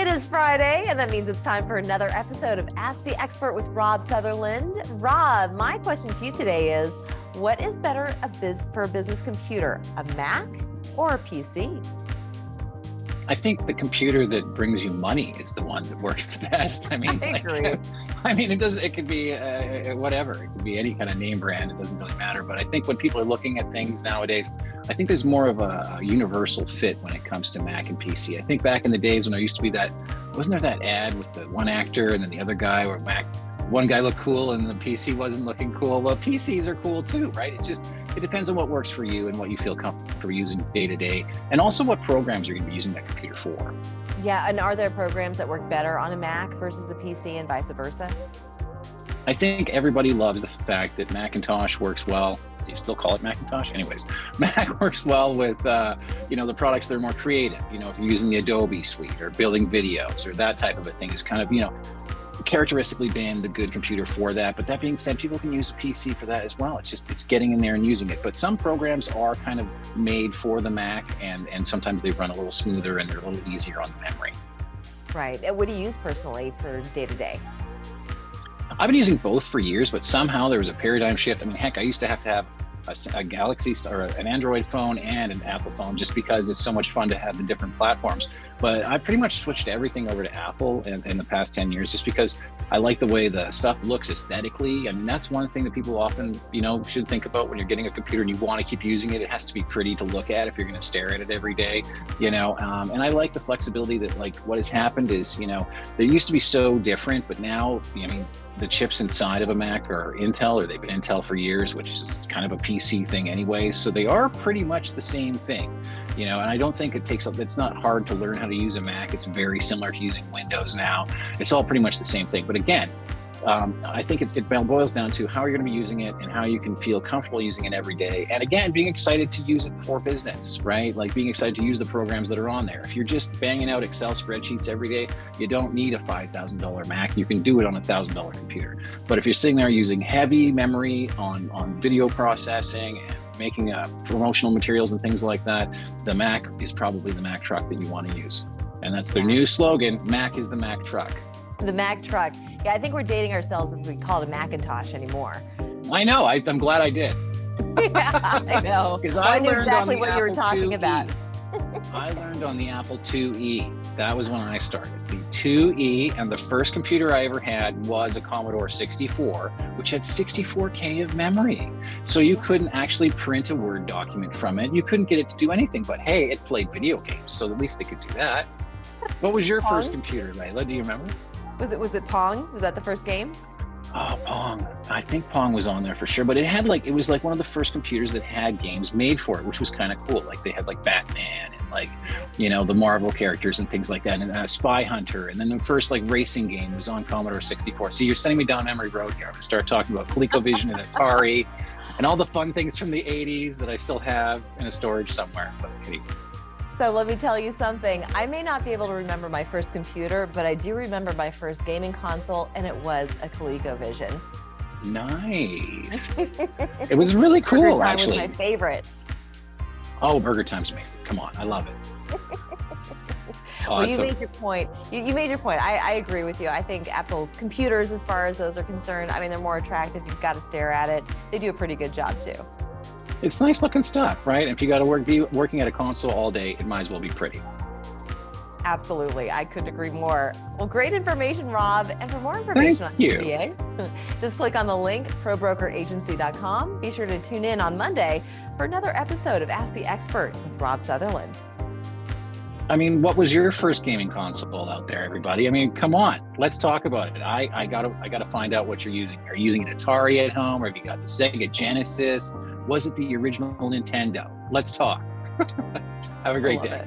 It is Friday, and that means it's time for another episode of Ask the Expert with Rob Sutherland. Rob, my question to you today is, what is better for a business computer, a Mac or a PC? I think the computer that brings you money is the one that works the best. I agree. It could be whatever. It could be any kind of name brand. It doesn't really matter. But I think when people are looking at things nowadays, I think there's more of a universal fit when it comes to Mac and PC. I think back in the days when there used to be wasn't there that ad with the one actor and then the other guy where one guy looked cool and the PC wasn't looking cool? Well, PCs are cool too, right? It depends on what works for you and what you feel comfortable using day to day, and also what programs you're going to be using that computer for. Yeah, and are there programs that work better on a Mac versus a PC and vice versa? I think everybody loves the fact that Macintosh works well. Do you still call it Macintosh? Anyways, Mac works well with the products that are more creative. If you're using the Adobe suite or building videos or that type of a thing, is kind of characteristically been the good computer for that. But that being said, people can use a PC for that as well. It's getting in there and using it. But some programs are kind of made for the Mac, and sometimes they run a little smoother and they're a little easier on the memory. Right. And what do you use personally for day to day? I've been using both for years, but somehow there was a paradigm shift. I mean, heck, I used to have a Galaxy or an Android phone and an Apple phone just because it's so much fun to have the different platforms. But I pretty much switched everything over to Apple in the past 10 years just because I like the way the stuff looks aesthetically. I mean, that's one thing that people often, should think about when you're getting a computer and you want to keep using it. It has to be pretty to look at if you're going to stare at it every day, and I like the flexibility that, like, what has happened is, they used to be so different, but now, the chips inside of a Mac are Intel, or they've been Intel for years, which is kind of a PC thing anyways. So they are pretty much the same thing, and I don't think it's not hard to learn how to use a Mac. It's very similar to using Windows now. It's all pretty much the same thing. But again, I think it boils down to how you're going to be using it and how you can feel comfortable using it every day. And again, being excited to use it for business, right? Like being excited to use the programs that are on there. If you're just banging out Excel spreadsheets every day, you don't need a $5,000 Mac. You can do it on a $1,000 computer. But if you're sitting there using heavy memory on video processing and making promotional materials and things like that, the Mac is probably the Mac truck that you want to use. And that's their new slogan, Mac is the Mac truck. The Mac truck. Yeah, I think we're dating ourselves if we call it a Macintosh anymore. I know. I'm glad I did. Yeah, I know. Because I knew exactly what you were talking about. I learned on the Apple IIe. That was when I started. The IIe, and the first computer I ever had was a Commodore 64, which had 64K of memory. So you couldn't actually print a Word document from it. You couldn't get it to do anything, but hey, it played video games, so at least they could do that. What was your first computer, Layla? Do you remember? Was it Pong? Was that the first game? Oh, Pong. I think Pong was on there for sure, but it was like one of the first computers that had games made for it, which was kind of cool. Like they had like Batman and the Marvel characters and things like that, and Spy Hunter. And then the first like racing game was on Commodore 64. See, you're sending me down memory road here. I'm gonna start talking about ColecoVision and Atari and all the fun things from the 80s that I still have in a storage somewhere. But anyway. So let me tell you something. I may not be able to remember my first computer, but I do remember my first gaming console, and it was a ColecoVision. Nice. It was really cool, Burger Time actually. was my favorite. Oh, Burger Time's amazing. Come on, I love it. Well, you made your point. You made your point. I agree with you. I think Apple computers, as far as those are concerned, they're more attractive. You've got to stare at it. They do a pretty good job, too. It's nice looking stuff, right? If you got to be working at a console all day, it might as well be pretty. Absolutely. I couldn't agree more. Well, great information, Rob. And for more information on PBA, just click on the link, ProBrokerAgency.com. Be sure to tune in on Monday for another episode of Ask the Expert with Rob Sutherland. What was your first gaming console out there, everybody? Come on, let's talk about it. I gotta find out what you're using. Are you using an Atari at home, or have you got the Sega Genesis? Was it the original Nintendo? Let's talk. Have a great day.